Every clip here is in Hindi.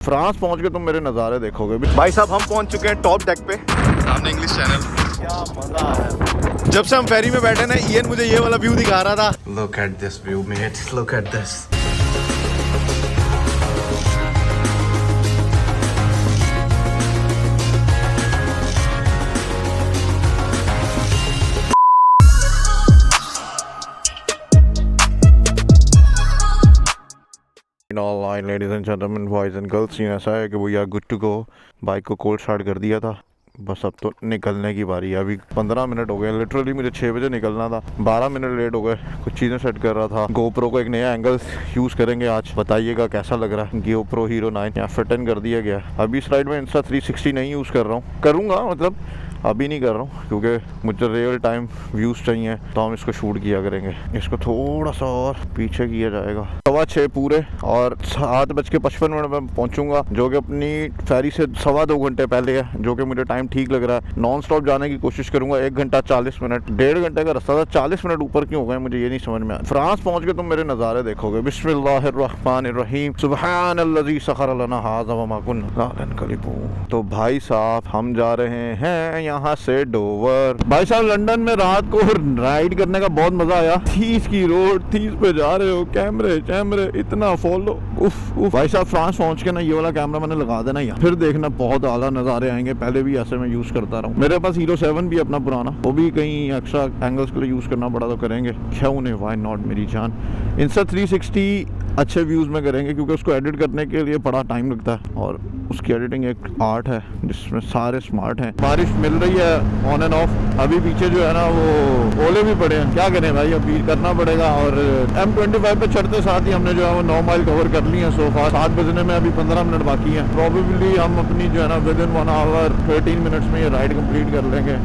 फ्रांस पहुंच के तुम मेरे नज़ारे देखोगे। भाई साहब हम पहुंच चुके हैं टॉप डेक पे, सामने इंग्लिश चैनल। क्या मजा है। जब से हम फेरी में बैठे ना, इयन मुझे ये वाला व्यू दिखा रहा था। Look at this view mate, look at this. All right, ladies and gentlemen, boys and girls, scene ऐसा है कि we are good to go. Bike को कोल्ड स्टार्ट कर दिया था, बस अब तो निकलने की बारी है। अभी 15 मिनट हो गए, लिटरली मुझे 6 बजे निकलना था, 12 मिनट लेट हो गए। कुछ चीज़ें सेट कर रहा था। GoPro को एक नया एंगल यूज़ करेंगे आज, बताइएगा कैसा लग रहा है। GoPro Hero 9 यहाँ फिट इन कर दिया गया। अभी इस राइड में Insta360 नहीं यूज़ कर रहा हूँ, करूँगा मतलब अभी नहीं कर रहा हूँ क्योंकि मुझे रियल टाइम व्यूज़ चाहिए, तो हम इसको शूट किया करेंगे। इसको थोड़ा सा और पीछे किया जाएगा। 6:15 पूरे और 7:55 में पहुँचूँगा, जो कि अपनी फेरी से 2.25 घंटे पहले है, जो कि मुझे टाइम ठीक लग रहा है। नॉन स्टॉप जाने की कोशिश करूँगा। 1 घंटा 40 मिनट, 1.5 घंटे का रास्ता था, 40 मिनट ऊपर क्यों हो गए मुझे ये नहीं समझ में आया। फ्रांस पहुँच के तुम मेरे नज़ारे देखोगे। बिस्मिल्लाहिर्रहमानिर्रहीम, सुब्हानल्लज़ी सखर लना हाज़ा व मा कुन्ना नक़लिबू। तो भाई साहब हम जा रहे हैं यहाँ से डोवर। भाई साहब लंदन में रात को राइड करने का बहुत मजा आया। 30 की रोड, 30 पे जा रहे हो, कैमरे इतना फॉलो। उफ। भाई साहब फ्रांस पहुंच के ना ये वाला कैमरा मैंने लगा देना यहाँ, फिर देखना बहुत आला नज़ारे आएंगे। पहले भी ऐसे मैं यूज करता रहा हूँ। मेरे पास Hero 7 भी अपना पुराना, वो भी कहीं एक्स्ट्रा एंगल्स के लिए यूज करना पड़ा तो करेंगे, क्यों नहीं, व्हाई नॉट मेरी जान। Insta360 अच्छे व्यूज में करेंगे क्योंकि उसको एडिट करने के लिए बड़ा टाइम लगता है और उसकी एडिटिंग एक आर्ट है जिसमें सारे स्मार्ट हैं। बारिश मिल रही है ऑन एंड ऑफ। अभी पीछे जो है ना वो ओले भी पड़े हैं, क्या करें भाई, अभी करना पड़ेगा। और M25 पे चढ़ते साथ ही हमने जो है वो 9 माइल कवर कर ली है सो फार। 7 बजने में अभी 15 मिनट बाकी है। प्रोबेबली हम अपनी जो है ना विद इन 1 आवर 13 मिनट्स में ये राइड कंप्लीट कर लेंगे।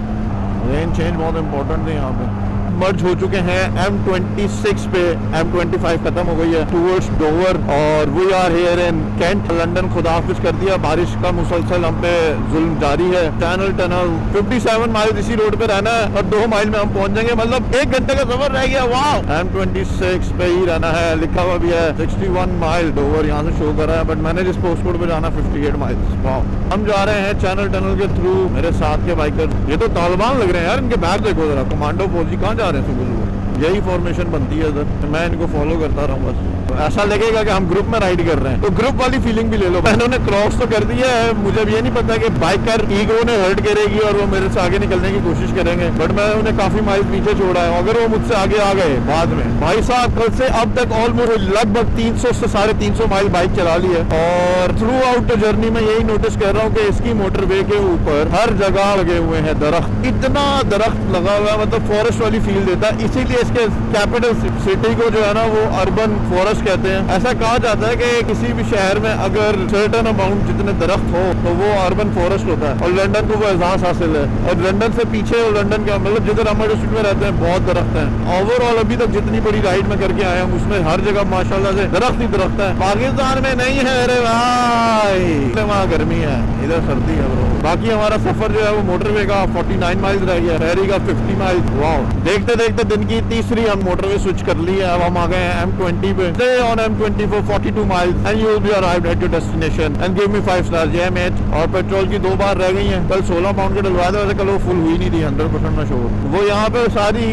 लेन चेंज बहुत इंपॉर्टेंट है यहाँ पे। मर्ज हो चुके हैं M26 पे, M25 खत्म हो गई है टूवर्ड्स डोवर और we are here in Kent. London खुदाफिज कर दिया। बारिश का मुसलसल हम पे जुल्म जारी है। चैनल टनल 57 माइल इसी रोड पे रहना है और 2 माइल में हम पहुंच जाएंगे, मतलब 1 घंटे का सफर रह गया। वाह। M26 पे ही रहना है, लिखा हुआ भी है 61 माइल डोवर यहाँ से शो कर रहा है, बट मैंने जिस पोस्ट कोड पे जाना 58 माइल। वाह। हम जा रहे हैं चैनल टनल के थ्रू। मेरे साथ के बाइकर ये तो तालिबान लग रहे हैं यार, इनके बैग देखो जरा, कमांडो फौजी कहाँ जा रहे हैं सुबह। यही फॉर्मेशन बनती है इधर, तो मैं इनको फॉलो करता रहूँ बस। तो ऐसा लगेगा कि हम ग्रुप में राइड कर रहे हैं, तो ग्रुप वाली फीलिंग भी ले लो। इन्होंने क्रॉस तो कर दिया है, मुझे अब ये नहीं पता कि बाइकर ईगो ने हर्ट करेगी और वो मेरे से आगे निकलने की कोशिश करेंगे, बट मैं उन्हें काफी माइल पीछे छोड़ा है। अगर वो मुझसे आगे आ गए बाद में, भाई साहब कल से अब तक ऑलमोस्ट लगभग 300 से 350 माइल बाइक चला ली है और थ्रू आउट द जर्नी में यही नोटिस कर रहा हूँ कि इसकी मोटरवे के ऊपर हर जगह लगे हुए हैं दरख्त। इतना दरख्त लगा हुआ है, मतलब फॉरेस्ट वाली फील देता है। इसीलिए इसके कैपिटल सिटी को जो है ना वो अर्बन फॉरेस्ट कहते हैं। ऐसा कहा जाता है कि किसी भी शहर में अगर सर्टेन अमाउंट जितने दरख्त हो तो वो अर्बन फॉरेस्ट होता है और लंदन को वो एहसास हासिल है। और लंदन से पीछे और लंदन का मतलब जिधर हम स्ट्रीट में रहते हैं बहुत दरख्त हैं। ओवरऑल अभी तक जितनी बड़ी राइड में करके आया हूँ उसमें हर जगह माशाल्लाह से दरख्त ही दरख्त है। पाकिस्तान में नहीं है अरे भाई, वहाँ गर्मी है, इधर सर्दी है ब्रो। बाकी हमारा सफर जो है वो मोटरवे का 49 माइल्स रह गया, फेरी का 50 माइल्स। वाओ। देखते देखते दिन की तीसरी हम मोटरवे स्विच कर ली है। अब हम आ गए हैं M20 पे। Stay on M20 for 42 miles and you will be arrived at your destination and give me 5 stars, yeah mate। और पेट्रोल की 2 बार रह गई हैं। कल 16 पाउंड के डलवाए थे, वैसे कल वो फुल हुई नहीं थी 100% में श्योर। वो यहाँ पे सारी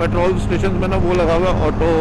पेट्रोल स्टेशन में ना वो लगा हुआ ऑटो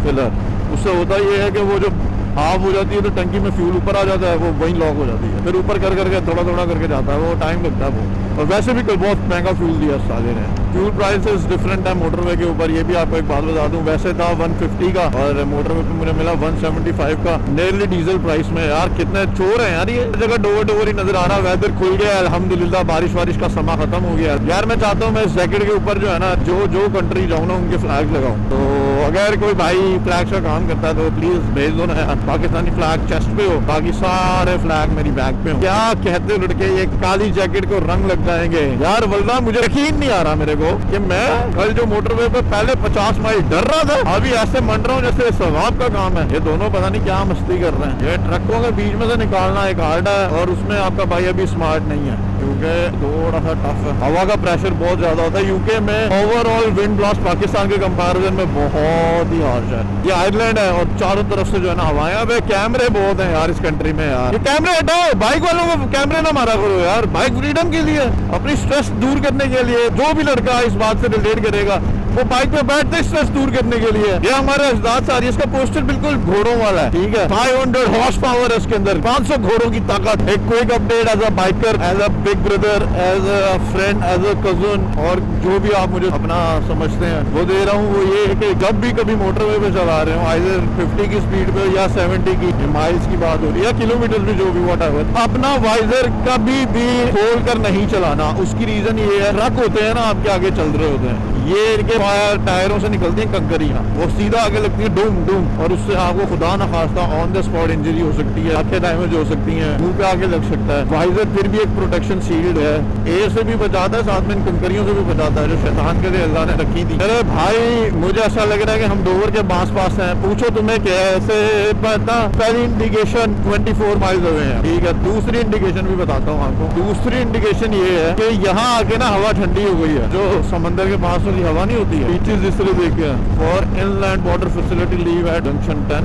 फिलर। उससे होता ये है कि वो जो हाफ हो जाती है तो टंकी में फ्यूल ऊपर आ जाता है, वो वहीं लॉक हो जाती है, फिर ऊपर कर करके थोड़ा करके जाता है, वो टाइम लगता है वो। और वैसे भी कोई बहुत महंगा फ्यूल दिया साले ने। फ्यूल प्राइसेस डिफरेंट है मोटरवे के ऊपर, ये भी आपको एक बात बता दूं। वैसे था 150 का और मोटरवे पे मुझे मिला 175 का, नियरली डीजल प्राइस में। यार कितने चोर हैं यार, ये जगह डोवर ही नजर आ रहा। वेदर खुल गया अल्हम्दुलिल्लाह, बारिश का समा खत्म हो गया। यार मैं चाहता हूँ मैं इस जैकेट के ऊपर जो है ना जो कंट्री जाऊँ ना उनके फ्लैग लगाऊं। तो अगर कोई भाई फ्लैग का काम करता है तो प्लीज भेज दो ना यार। पाकिस्तानी फ्लैग चेस्ट पे हो, बाकी सारे फ्लैग मेरी बैग पे हो। क्या कहते हो लड़के, ये काली जैकेट को रंग लग जाएंगे यार। वल्लाह मुझे यकीन नहीं आ रहा मेरे को कि मैं कल जो मोटरवे पे पहले 50 माइल डर रहा था, अभी ऐसे मंड रहा हूँ जैसे सवाब का काम है। ये दोनों पता नहीं क्या मस्ती कर रहे हैं। ये ट्रकों के बीच में से निकालना एक आर्ट है और उसमें आपका भाई अभी स्मार्ट नहीं है। यूके थोड़ा सा टफ है, हवा का प्रेशर बहुत ज्यादा होता है यूके में। ओवरऑल विंड ब्लास्ट पाकिस्तान के कंपैरिजन में बहुत ही हार्श है। ये आयरलैंड है और चारों तरफ से जो है ना हवाएं। अब कैमरे बहुत हैं यार इस कंट्री में यार, ये कैमरे हटाओ, बाइक वालों को कैमरे ना मारा करो यार, बाइक फ्रीडम के लिए, अपनी स्ट्रेस दूर करने के लिए। जो भी लड़का इस बात से रिलेट करेगा वो बाइक पे बैठते स्ट्रेस दूर करने के लिए। ये हमारे अजदाद से आ रही है, इसका पोस्टर बिल्कुल घोड़ों वाला है, ठीक है। 500 हॉर्स पावर है इसके अंदर, 500 घोड़ों की ताकत। एक quick update as a biker, as a big brother, as a friend, as a cousin, और जो भी आप मुझे अपना समझते हैं वो दे रहा हूँ। वो ये है कि जब भी कभी मोटरवे पे चला रहे हो, आइदर 50 की स्पीड पे या 70 की, माइल्स की बात हो रही है, किलोमीटर भी, जो भी व्हाटएवर, अपना वाइजर कभी भी खोल कर नहीं चलाना। उसकी रीजन ये है, ट्रक होते हैं ना आपके आगे चल रहे होते हैं, ये इनके टायरों से निकलती हैं कंकरियां, वो सीधा आगे लगती है डूम डूम, और उससे आपको खुदा न खास्ता ऑन द स्पॉट इंजरी हो सकती है, आंखें डैमेज हो सकती हैं, मुंह पे आगे लग सकता है। वाइजर फिर भी एक प्रोटेक्शन शील्ड है, एयर से भी बचाता है, साथ में इन कंकरियों से भी बचाता है, जो शैतान के लिए अल्लाह ने रखी थी। अरे भाई मुझे ऐसा लग रहा है कि हम डोवर के पास है। पूछो तुम्हें कैसे पता? पहली इंडिकेशन 24 माइल्स अवे है, ठीक है। दूसरी इंडिकेशन भी बताता हूँ आपको। दूसरी इंडिकेशन ये है कि यहाँ आके ना हवा ठंडी हो गई है, जो समंदर के पास वाली हवा नहीं होती है। बीचेस इस तरह देखे for inland water facility leave at junction 10।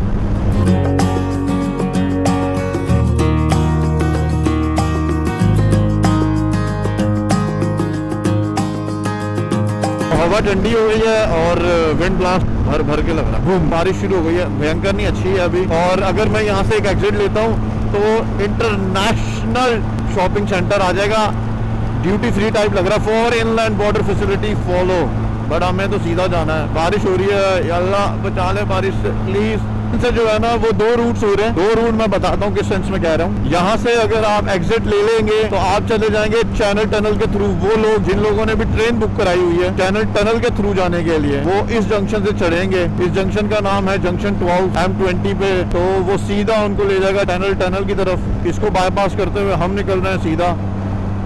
हवा ठंडी हो गई है और विंड ब्लास्ट भर भर के लग रहा है। बूम, बारिश शुरू हो गई है, भयंकर नहीं, अच्छी है अभी। और अगर मैं यहाँ से एक एग्जिट लेता हूँ तो इंटरनेशनल शॉपिंग सेंटर आ जाएगा, ड्यूटी फ्री टाइप लग रहा है, for inland border facility follow. But हमें तो सीधा जाना है। बारिश हो रही है, या अल्लाह बचा ले बारिश से प्लीज। से जो है ना वो 2 रूट्स हो रहे हैं। 2 रूट मैं बताता हूँ किस सेंस में कह रहा हूँ। यहाँ से अगर आप एग्जिट ले लेंगे तो आप चले जाएंगे चैनल टनल के थ्रू। वो लोग जिन लोगों ने भी ट्रेन बुक कराई हुई है चैनल टनल के थ्रू जाने के लिए, वो इस जंक्शन से चढ़ेंगे। इस जंक्शन का नाम है जंक्शन 12 M20 पे, तो वो सीधा उनको ले जाएगा चैनल टनल की तरफ। इसको बाईपास करते हुए हम निकल रहे हैं सीधा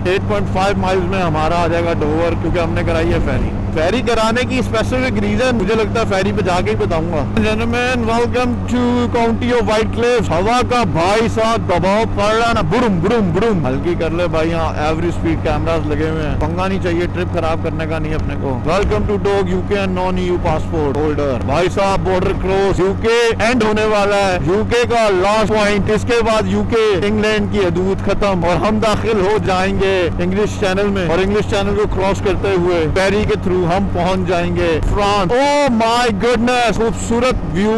8.5 माइल्स में हमारा आ जाएगा डोवर, क्योंकि हमने कराई है फेरी। फेरी कराने की स्पेसिफिक रीजन मुझे लगता है फेरी पे जाके ही बताऊंगा। Gentleman, welcome to county of white cliffs. हवा का भाई साहब दबाव पड़ रहा ना, बुड़ुम बुड़ुम बुड़ुम, हल्की कर ले भाई। यहाँ एवरेज स्पीड कैमरास लगे हुए हैं, पंगा नहीं चाहिए, ट्रिप खराब करने का नहीं अपने को। Welcome to Dover UK and non EU passport holder. भाई साहब बॉर्डर क्रॉस, यूके एंड होने वाला है, यूके का लास्ट पॉइंट। इसके बाद यूके इंग्लैंड की हदूद खत्म और हम दाखिल हो जाएंगे इंग्लिश चैनल में, और इंग्लिश चैनल को क्रॉस करते हुए फेरी के थ्रू हम पहुंच जाएंगे फ्रांस। ओह माय गुडनेस, खूबसूरत व्यू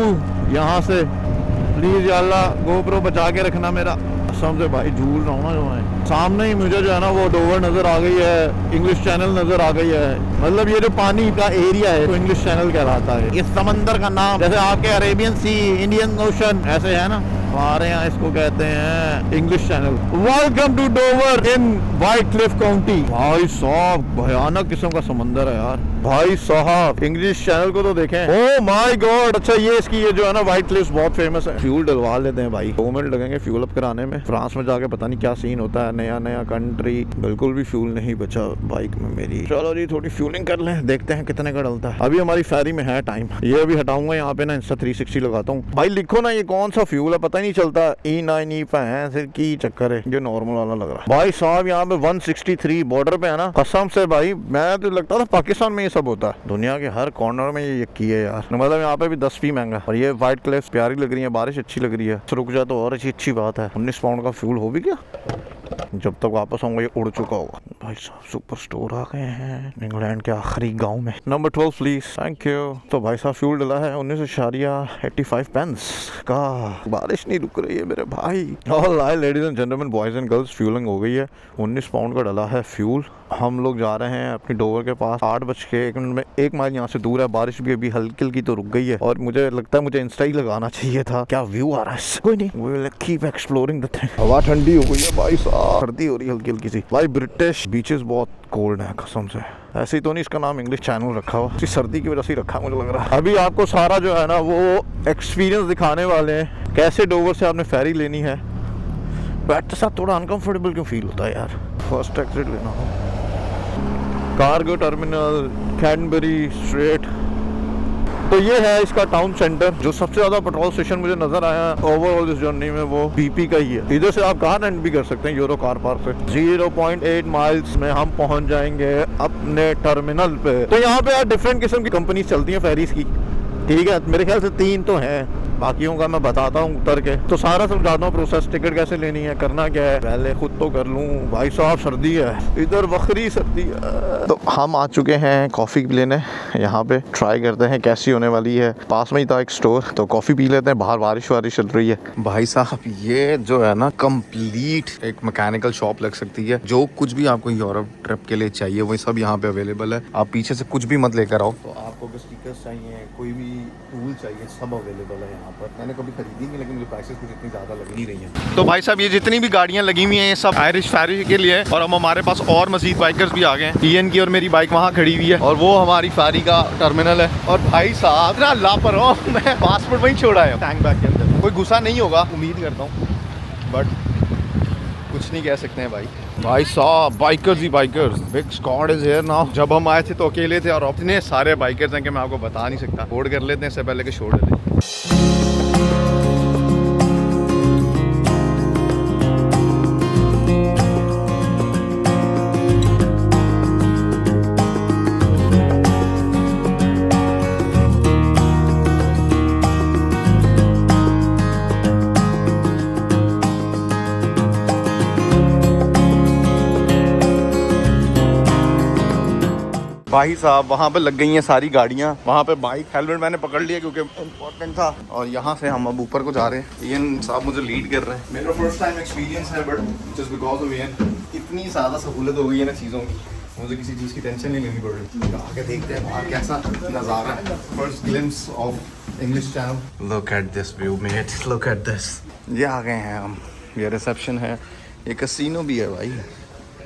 यहाँ से। प्लीज या अल्लाह गोप्रो बचा के रखना मेरा, कसम से भाई झूल रहा हूँ ना। जो है सामने ही मुझे जो है ना वो डोवर नजर आ गई है, इंग्लिश चैनल नजर आ गई है। मतलब ये जो पानी का एरिया है तो इंग्लिश चैनल कहलाता है। इस समंदर का नाम जैसे आपके अरेबियन सी, इंडियन ओशन ऐसे है ना, हमारे यहाँ इसको कहते हैं English channel. Welcome to Dover in white cliff county. भाई साहब भयानक किस्म का समंदर है यार। भाई साहब इंग्लिश चैनल को तो देखें, ओह माय गॉड। अच्छा ये इसकी ये जो है ना व्हाइट क्लिफ्स बहुत फेमस है। फ्यूल डलवा लेते हैं भाई, 2 मिनट लगेंगे फ्यूल अप कराने में। फ्रांस में जाके पता नहीं क्या सीन होता है, नया नया कंट्री, बिल्कुल भी फ्यूल नहीं बचा बाइक में मेरी। चलो जी थोड़ी फ्यूलिंग कर लें, देखते हैं कितने का डलता है। अभी हमारी फेरी में है टाइम, ये अभी हटाऊंगा यहाँ पे ना, इंस्टा 360 लगाता हूँ। भाई लिखो ना ये कौन सा फ्यूल है, पता नहीं चलता। E9 E5 सिर की चक्कर है, जो नॉर्मल वाला लग रहा है। भाई साहब यहाँ पे 163 बॉर्डर पे है ना, कसम से भाई मैं तो लगता था पाकिस्तान में ये सब होता है। दुनिया के हर कॉर्नर में ये की है यार। मतलब यहाँ पे भी 10 फी महंगा। और ये व्हाइट क्लिफ्स प्यारी लग रही है, बारिश अच्छी लग रही है। रुक जाए तो और अच्छी बात है। 19 पाउंड का फ्यूल हो भी गया, जब तक वापस आऊंगा ये उड़ चुका होगा। भाई साहब सुपर स्टोर आ गए हैं इंग्लैंड के आखिरी गांव में। Number 12 please, thank you. तो भाई साहब फ्यूल डला है 19.85 पेंस का। बारिश नहीं रुक रही है मेरे भाई। Alright ladies and gentleman, boys and girls, fuelling हो गई है। 19 पाउंड का डला है फ्यूल। हम लोग जा रहे हैं अपनी डोवर के पास। 8:01 में 1 माइल यहाँ से दूर है। बारिश भी अभी हल्की हल्की तो रुक गई है, और मुझे लगता है मुझे इंस्टा ही लगाना चाहिए था। क्या व्यू आ रहा है, कोई नहीं, we will keep exploring the thing. हवा ठंडी हो गई है भाई साहब, सर्दी हो रही है हल्की हल्की सी। भाई ब्रिटिश बीचेस बहुत कोल्ड है कसम से। ऐसे ही तो नहीं इसका नाम इंग्लिश चैनल रखा हुआ, सर्दी की वजह से रखा मुझे लग रहा है। अभी आपको सारा जो है ना वो एक्सपीरियंस दिखाने वाले हैं, कैसे डोवर से आपने फेरी लेनी है। बैठ के साथ थोड़ा अनकंफर्टेबल क्यों फील होता है यार। फर्स्ट एग्जिट लेना हो, कार्गो टर्मिनल, कैडबरी स्ट्रेट। तो ये है इसका टाउन सेंटर। जो सबसे ज्यादा पेट्रोल स्टेशन मुझे नजर आया ओवरऑल इस जर्नी में वो BP का ही है। इधर से आप कार रेंट भी कर सकते हैं यूरो कार पार्क से। 0.8 माइल्स में हम पहुंच जाएंगे अपने टर्मिनल पे। तो यहाँ पे डिफरेंट किस्म की कंपनी चलती है फेरीज की, ठीक है। मेरे ख्याल से 3 तो हैं, बाकियों का मैं बताता हूँ उतर के। तो सारा समझाता हूँ प्रोसेस, टिकट कैसे लेनी है, करना क्या है। पहले खुद तो कर लूँ भाई साहब, सर्दी है इधर, बखरी सर्दी है। तो हम आ चुके हैं कॉफ़ी लेने यहाँ पे। ट्राई करते हैं कैसी होने वाली है। पास में ही था एक स्टोर, तो कॉफ़ी पी लेते हैं। बाहर बारिश वारिश चल रही है। भाई साहब ये जो है ना कंप्लीट एक मैकेनिकल शॉप लग सकती है। जो कुछ भी आपको यूरोप ट्रिप के लिए चाहिए वही सब यहाँ पे अवेलेबल है। आप पीछे से कुछ भी मत लेकर आओ। तो आपको स्टिकर्स चाहिए, कोई भी टूल चाहिए, सब अवेलेबल है यहाँ पर। मैंने कभी खरीदी नहीं, लेकिन मुझे प्राइसेस कुछ इतनी ज़्यादा लग नहीं रही हैं। तो भाई साहब ये जितनी भी गाड़ियाँ लगी हुई हैं ये सब आयरिश फेरी के लिए है। और अब हमारे पास और मजीद बाइकर्स भी आ गए हैं। ईएन की और मेरी बाइक वहाँ खड़ी हुई है और वो हमारी फेरी का टर्मिनल है। और भाई साहब इतना लापरवाह, मैं पासपोर्ट वहीं छोड़ा है टैंक बैग के अंदर। कोई गुस्सा नहीं होगा उम्मीद करता हूँ, बट कुछ नहीं कह सकते हैं भाई। भाई साहब bikers he bikers, big squad is here now. जब हम आए थे तो अकेले थे और अब इतने सारे बाइकर्स हैं कि मैं आपको बता नहीं सकता। शोड कर लेते हैं इससे पहले कि शोड ले। भाई साहब वहाँ पे लग गई हैं सारी गाड़ियाँ। वहाँ पे बाइक हेलमेट मैंने पकड़ लिया क्योंकि इम्पोर्टेंट था। और यहाँ से हम अब ऊपर को जा रहे हैं। ईएन साहब मुझे लीड कर रहे हैं। मेरा फर्स्ट टाइम एक्सपीरियंस है, बट जस्ट बिकॉज ऑफ ईएन इतनी ज़्यादा सहूलत हो गई है ना चीज़ों की, मुझे किसी चीज़ की टेंशन नहीं लेनी पड़ रही। आगे देखते हैं बाहर कैसा नज़ारा है। First glimpse of English Channel. Look at this view mate, look at this. ये आ गए हैं हम, ये रिसेप्शन है। ये कैसीनो भी है भाई।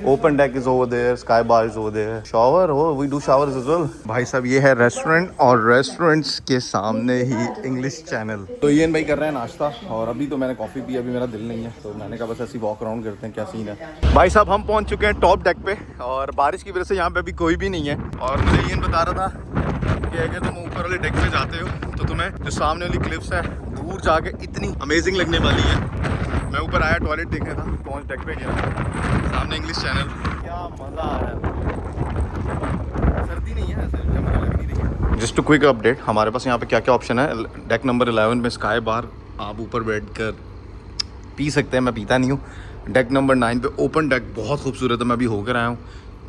Open deck is over there, sky bar is over there, shower हो, we do showers as well. भाई साहब ये है रेस्टोरेंट और रेस्टोरेंट्स के सामने ही इंग्लिश चैनल। तो ईएन भाई कर रहे हैं नाश्ता और अभी तो मैंने कॉफ़ी पी, अभी मेरा दिल नहीं है तो मैंने कहा बस ऐसी वॉक अराउंड करते हैं क्या सीन है। भाई साहब हम पहुंच चुके हैं टॉप डेक पे और बारिश की वजह से यहाँ पे अभी कोई भी नहीं है। और मुझे ईएन बता रहा था कि अगर तुम ऊपर वाले डेक पे जाते हो तो तुम्हें जो सामने वाली क्लिप्स है दूर जाके इतनी अमेजिंग लगने वाली है। मैं ऊपर आया टॉयलेट देखने था, पहुंच डेक पे गया, सामने इंग्लिश चैनल। क्या मज़ा आ रहा है। सर्दी नहीं है, ऐसे मुझे लग नहीं रही है। जस्ट टू क्विक अपडेट, हमारे पास यहाँ पे क्या क्या ऑप्शन है। डेक नंबर 11 में स्काई बार, आप ऊपर बैठ कर पी सकते हैं, मैं पीता नहीं हूँ। डेक नंबर 9 पे ओपन डेक बहुत खूबसूरत है, मैं अभी होकर आया हूँ,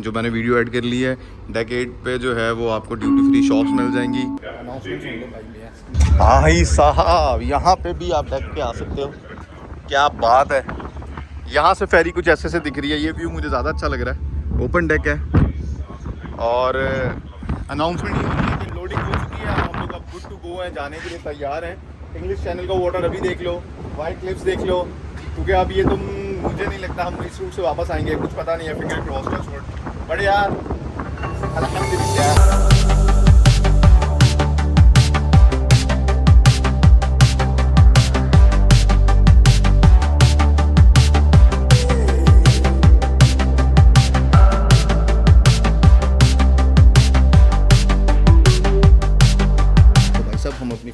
जो मैंने वीडियो ऐड कर ली है। डेक 8 पे जो है वो आपको ड्यूटी फ्री शॉप्स मिल जाएंगी। भाई साहब यहाँ पे भी आप डेक पे आ सकते हो, क्या बात है। यहाँ से फेरी कुछ ऐसे से दिख रही है। ये व्यू मुझे ज़्यादा अच्छा लग रहा है। ओपन डेक है और अनाउंसमेंट ये हुई है कि लोडिंग हो चुकी है, हम लोग अब गुड टू गो हैं, जाने के लिए तैयार हैं। इंग्लिश चैनल का वाटर अभी देख लो, वाइट क्लिप्स देख लो, क्योंकि अब ये तुम, मुझे नहीं लगता हम इस रूट से वापस आएंगे, कुछ पता नहीं है। फिंगर क्रॉस का शॉट, बट यार अल्हम्दुलिल्लाह।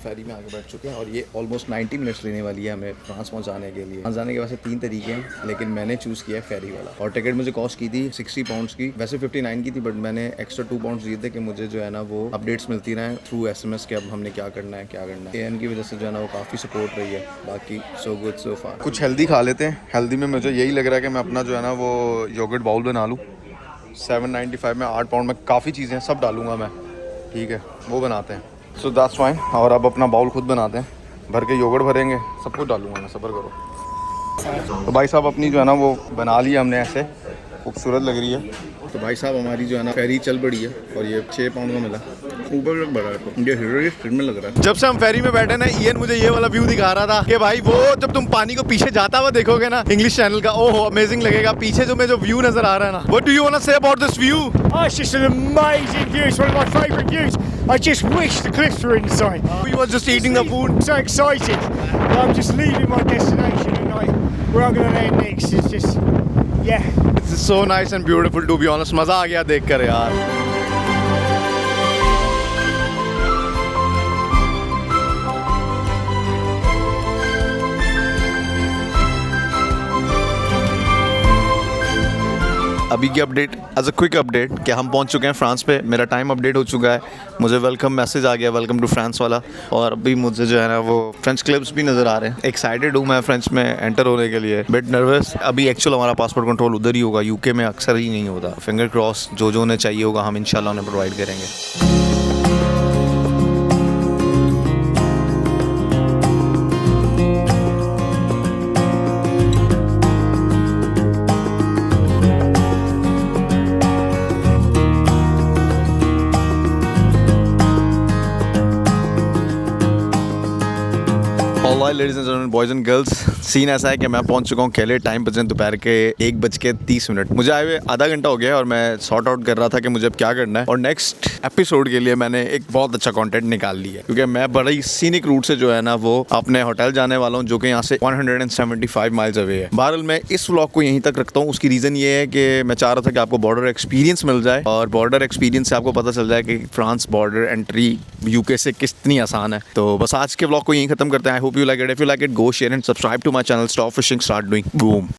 फेरी में आगे बढ़ चुके हैं और ये ऑलमोस्ट 90 मिनट्स लेने वाली है हमें फ्रांस पहुंचाने के लिए। फ्रांस जाने के वैसे 3 तरीके हैं, लेकिन मैंने चूज़ किया है फेरी वाला। और टिकट मुझे कॉस्ट की थी 60 पाउंड्स की, वैसे 59 की थी, बट मैंने एक्स्ट्रा 2 पाउंड्स दिए थे कि मुझे जो है ना वो अपडेट्स मिलती रहें थ्रू SMS के अब हमने क्या करना है क्या करना है। ईएन की वजह से जो है ना वो काफ़ी सपोर्ट रही है। बाकी सो गुड सो फार। कुछ हेल्दी खा लेते हैं। हेल्दी में मुझे यही लग रहा है कि मैं अपना जो है ना वो योगर्ट बाउल बना लूँ। 795 में 8 पाउंड में काफ़ी चीज़ें सब डालूंगा मैं, ठीक है, वो बनाते हैं। So that's fine. और अब अपना बाउल खुद बनाते हैं, भर के योगर्ट भरेंगे, सब कुछ डालूंगा मैं, सब्र करो। तो भाई साहब अपनी जो है ना वो बना ली हमने, ऐसे खूबसूरत लग रही है। तो भाई साहब हमारी जो है ना फेरी चल पड़ी है और ये 6 पाउंड का मिला, ऊपर तक बढ़ा है, ये हीरो स्ट्रीट में लग रहा है। जब से हम फेरी में बैठे ना, ईएन मुझे ये वाला व्यू दिखा रहा था कि भाई वो जब तुम पानी को पीछे जाता हुआ देखोगे ना इंग्लिश चैनल का, ओहो अमेजिंग लगेगा। पीछे जो जो व्यू नजर आ रहा है ना, what do you want to say about this view? Oh, it's just an amazing view. It's one of my favourite views. I just wish the cliffs were inside. We were just eating the food. I'm so excited. I'm just leaving my destination and where I'm going to land next is just, yeah. It's so nice and beautiful to be honest. मज़ा आ गया देख कर यार। अभी की update as a quick update कि हम पहुंच चुके हैं फ्रांस पे। मेरा टाइम अपडेट हो चुका है, मुझे वेलकम मैसेज आ गया, वेलकम टू फ्रांस वाला। और अभी मुझे जो है ना वो फ्रेंच क्लिप्स भी नज़र आ रहे हैं। एक्साइटेड हूँ मैं फ्रेंच में एंटर होने के लिए, बिट नर्वस। अभी एक्चुअल हमारा पासपोर्ट कंट्रोल उधर ही होगा, यूके में अक्सर ही नहीं होता। फिंगर क्रॉस, जो उन्हें चाहिए होगा हम इंशाल्लाह उन्हें प्रोवाइड करेंगे। Ladies and gentleman, boys and girls, scene ऐसा है कि मैं पहुंच चुका हूं केले टाइम पर दोपहर के 1:30। मुझे आए हुए आधा घंटा हो गया और मैं सॉर्ट आउट कर रहा था कि मुझे अब क्या करना है। और नेक्स्ट एपिसोड के लिए मैंने एक बहुत अच्छा कंटेंट निकाल लिया है, क्योंकि मैं बड़ा ही सीनिक रूट से जो है ना वो अपने होटल जाने वाला हूँ, जो कि यहाँ से 175 माइल्स अवे है। बहरहाल मैं इस व्लॉग को यहीं तक रखता हूँ। उसकी रीज़न ये है कि मैं चाह रहा था कि आपको बॉर्डर एक्सपीरियंस मिल जाए, और बॉर्डर एक्सपीरियंस से आपको पता चल जाए कि फ्रांस बॉर्डर एंट्री यूके से कितनी आसान है। तो बस आज के व्लॉग को यहीं खत्म करते हैं। I hope you like it. If you like it, go share and subscribe to my channel. Stop fishing, start doing boom.